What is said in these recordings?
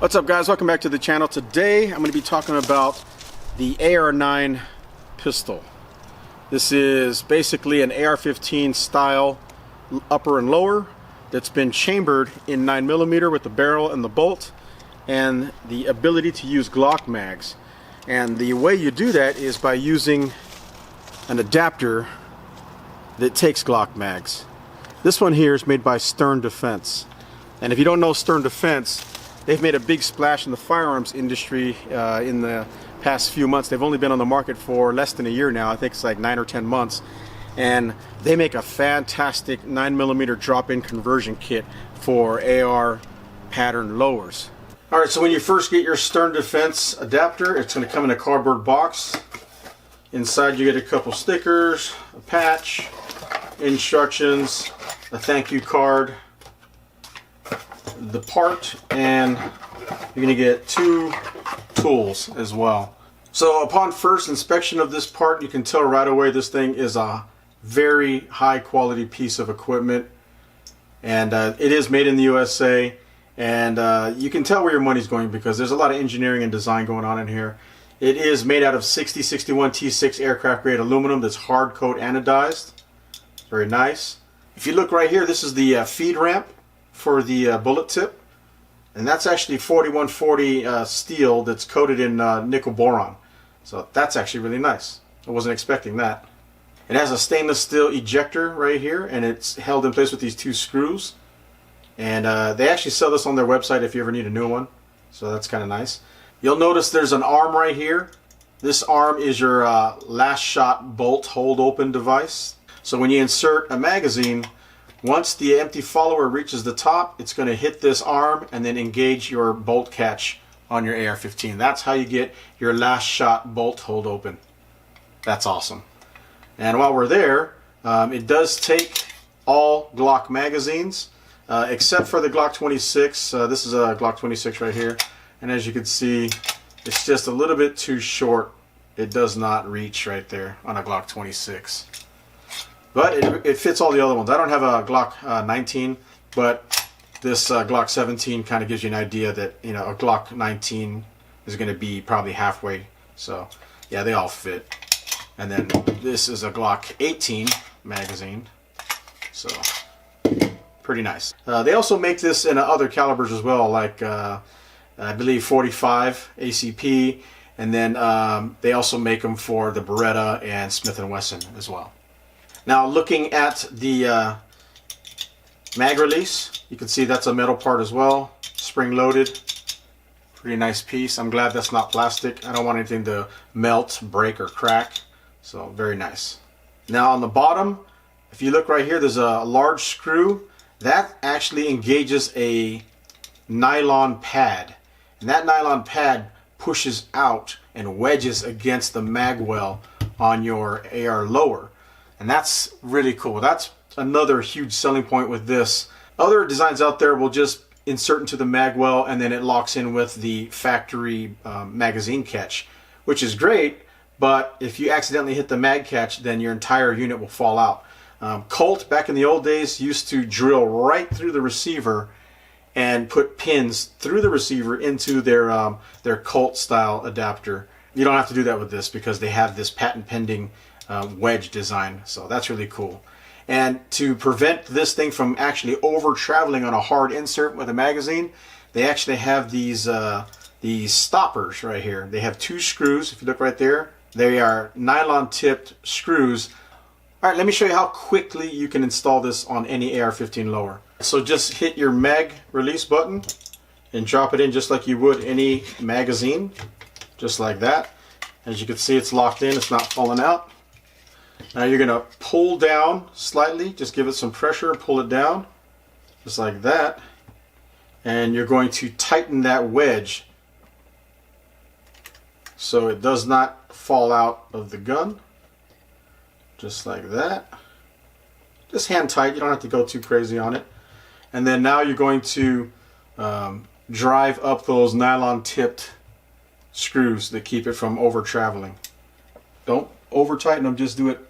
What's up, guys? Welcome back to the channel. Today I'm going to be talking about the AR-9 pistol. This is basically an AR-15 style upper and lower that's been chambered in 9mm with the barrel and the bolt and the ability to use Glock mags. And the way you do that is by using an adapter that takes Glock mags. This one here is made by Stern Defense. And if you don't know Stern Defense, they've made a big splash in the firearms industry in the past few months. They've only been on the market for less than a year now. I think it's like 9 or 10 months. And they make a fantastic 9mm drop-in conversion kit for AR pattern lowers. Alright, so when you first get your Stern Defense adapter, it's going to come in a cardboard box. Inside you get a couple stickers, a patch, instructions, a thank you card, the part, and you're going to get 2 tools as well. So upon first inspection of this part, you can tell right away this thing is a very high quality piece of equipment, and it is made in the USA, and you can tell where your money's going because there's a lot of engineering and design going on in here. It is made out of 6061 T6 aircraft grade aluminum that's hard coat anodized. Very nice. If you look right here, this is the feed ramp for the bullet tip, and that's actually 4140 steel that's coated in nickel boron, so that's actually really nice. I wasn't expecting that. It has a stainless steel ejector right here, and it's held in place with these 2 screws, and they actually sell this on their website if you ever need a new one, so that's kind of nice. You'll notice there's an arm right here. This arm is your last shot bolt hold open device, so when you insert a magazine, once the empty follower reaches the top, it's going to hit this arm and then engage your bolt catch on your AR-15. That's how you get your last shot bolt hold open. That's awesome. And while we're there, it does take all Glock magazines, except for the Glock 26. This is a Glock 26 right here. And as you can see, it's just a little bit too short. It does not reach right there on a Glock 26. But it fits all the other ones. I don't have a Glock 19, but this Glock 17 kind of gives you an idea that, you know, a Glock 19 is going to be probably halfway. So yeah, they all fit. And then this is a Glock 18 magazine, so pretty nice. They also make this in other calibers as well, like I believe 45 ACP, and then they also make them for the Beretta and Smith & Wesson as well. Now looking at the mag release, you can see that's a metal part as well, spring loaded. Pretty nice piece. I'm glad that's not plastic. I don't want anything to melt, break, or crack. So very nice. Now on the bottom, if you look right here, there's a large screw that actually engages a nylon pad, and that nylon pad pushes out and wedges against the mag well on your AR lower. And that's really cool. That's another huge selling point with this. Other designs out there will just insert into the mag well and then it locks in with the factory magazine catch, which is great, but if you accidentally hit the mag catch, then your entire unit will fall out. Colt, back in the old days, used to drill right through the receiver and put pins through the receiver into their Colt style adapter. You don't have to do that with this because they have this patent pending wedge design, so that's really cool. And to prevent this thing from actually over traveling on a hard insert with a magazine, they actually have these stoppers right here. They have 2 screws. If you look right there, they are nylon tipped screws. All right, let me show you how quickly you can install this on any AR-15 lower. So just hit your mag release button and drop it in just like you would any magazine, just like that. As you can see, it's locked in, it's not falling out. Now you're going to pull down slightly, just give it some pressure, pull it down, just like that. And you're going to tighten that wedge so it does not fall out of the gun, just like that. Just hand tight, you don't have to go too crazy on it. And then now you're going to drive up those nylon tipped screws that keep it from over traveling. Don't over tighten them, just do it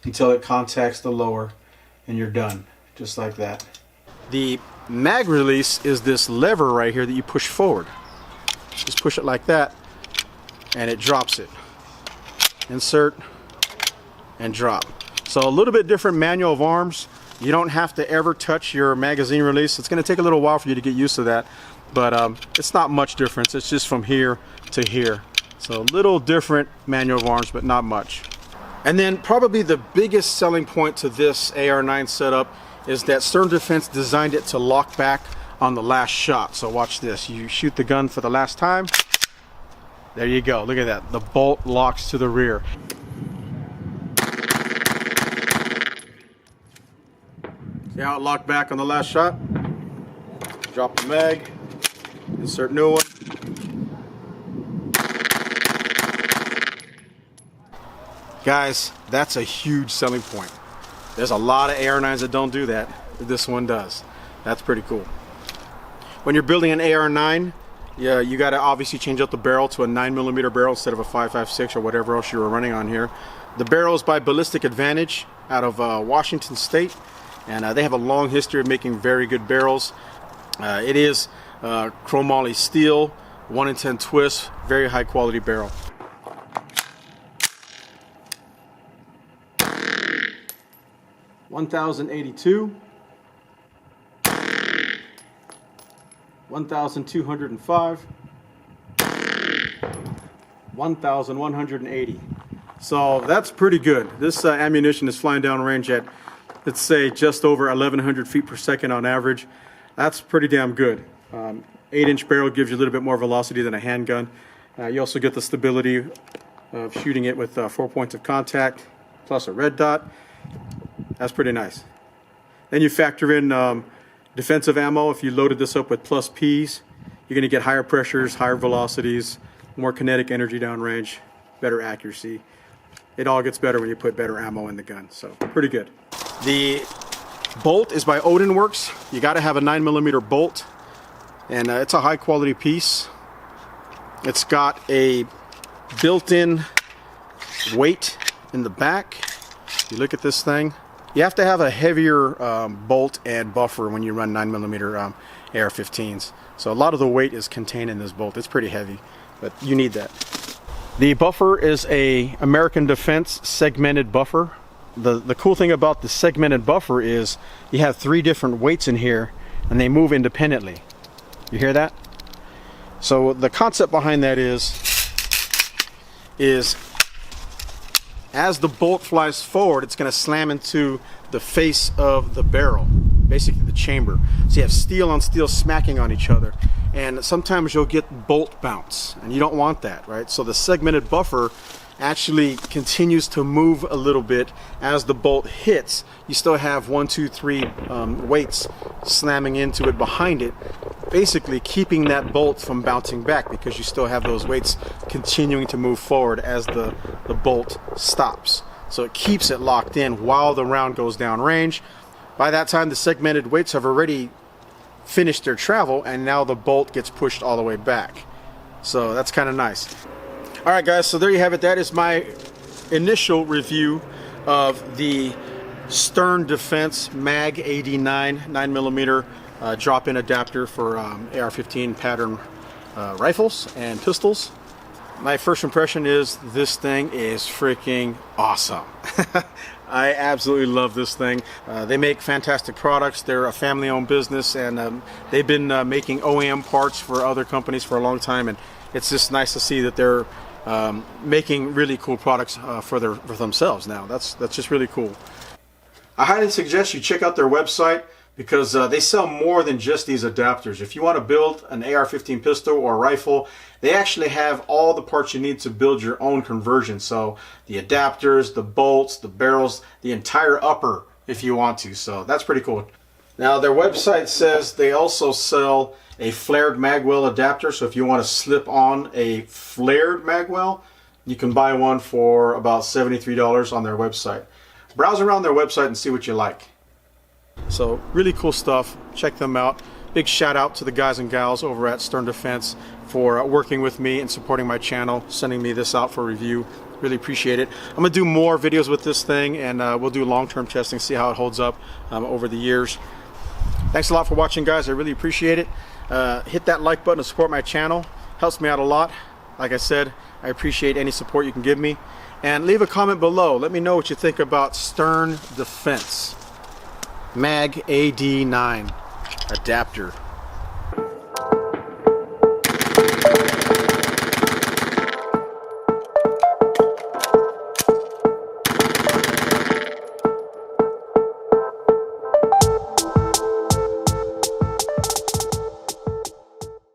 until it contacts the lower and you're done, just like that. The mag release is this lever right here that you push forward. just push it like that and it drops it. Insert and drop. So a little bit different manual of arms. You don't have to ever touch your magazine release. It's going to take a little while for you to get used to that, but it's not much difference. It's just from here to here. So a little different manual of arms, but not much. And then probably the biggest selling point to this AR-9 setup is that Stern Defense designed it to lock back on the last shot. So watch this. You shoot the gun for the last time. There you go. Look at that. The bolt locks to the rear. See how it locked back on the last shot? Drop the mag, insert new one. Guys, that's a huge selling point. There's a lot of AR-9s that don't do that. This one does. That's pretty cool. When you're building an AR-9, yeah, you got to obviously change out the barrel to a 9mm barrel instead of a 5.56 or whatever else you were running on here. The barrel is by Ballistic Advantage out of Washington State. And they have a long history of making very good barrels. It is chromoly steel, 1 in 10 twist, very high quality barrel. $1,082, $1,205, $1,180. So that's pretty good. This ammunition is flying down range at, let's say, just over 1,100 feet per second on average. That's pretty damn good. 8-inch barrel gives you a little bit more velocity than a handgun. You also get the stability of shooting it with 4 points of contact plus a red dot. That's pretty nice. Then you factor in defensive ammo. If you loaded this up with plus Ps, you're going to get higher pressures, higher velocities, more kinetic energy downrange, better accuracy. It all gets better when you put better ammo in the gun. So pretty good. The bolt is by Odin Works. You got to have a 9mm bolt, and it's a high quality piece. It's got a built-in weight in the back. You look at this thing. You have to have a heavier bolt and buffer when you run 9mm AR-15s. So a lot of the weight is contained in this bolt. It's pretty heavy, but you need that. The buffer is a American Defense segmented buffer. The cool thing about the segmented buffer is you have 3 different weights in here and they move independently. You hear that? So the concept behind that is as the bolt flies forward, it's going to slam into the face of the barrel, basically the chamber. So you have steel on steel smacking on each other, and sometimes you'll get bolt bounce, and you don't want that, right? So the segmented buffer actually continues to move a little bit as the bolt hits. You still have 1, 2, 3 weights slamming into it behind it, basically keeping that bolt from bouncing back, because you still have those weights continuing to move forward as the bolt stops. So it keeps it locked in while the round goes down range. By that time, the segmented weights have already finished their travel, and now the bolt gets pushed all the way back. So that's kind of nice. All right, guys, so there you have it. That is my initial review of the Stern Defense MAG-AD9 9mm drop-in adapter for AR-15 pattern rifles and pistols. My first impression is this thing is freaking awesome. I absolutely love this thing. They make fantastic products. They're a family-owned business, and they've been making OEM parts for other companies for a long time, and it's just nice to see that they're making really cool products for themselves now. That's just really cool. I highly suggest you check out their website, because they sell more than just these adapters. If you want to build an AR-15 pistol or rifle, they actually have all the parts you need to build your own conversion. So the adapters, the bolts, the barrels, the entire upper if you want to. So that's pretty cool. Now their website says they also sell a flared magwell adapter. So if you want to slip on a flared magwell, you can buy one for about $73 on their website. Browse around their website and see what you like. So really cool stuff. Check them out. Big shout out to the guys and gals over at Stern Defense for working with me and supporting my channel, sending me this out for review. Really appreciate it. I'm gonna do more videos with this thing, and we'll do long-term testing, see how it holds up over the years. Thanks a lot for watching, guys. I really appreciate it. Hit that like button to support my channel, Helps me out a lot. Like I said, I appreciate any support you can give me. And leave a comment below. Let me know what you think about Stern Defense MAG-AD9 Adapter.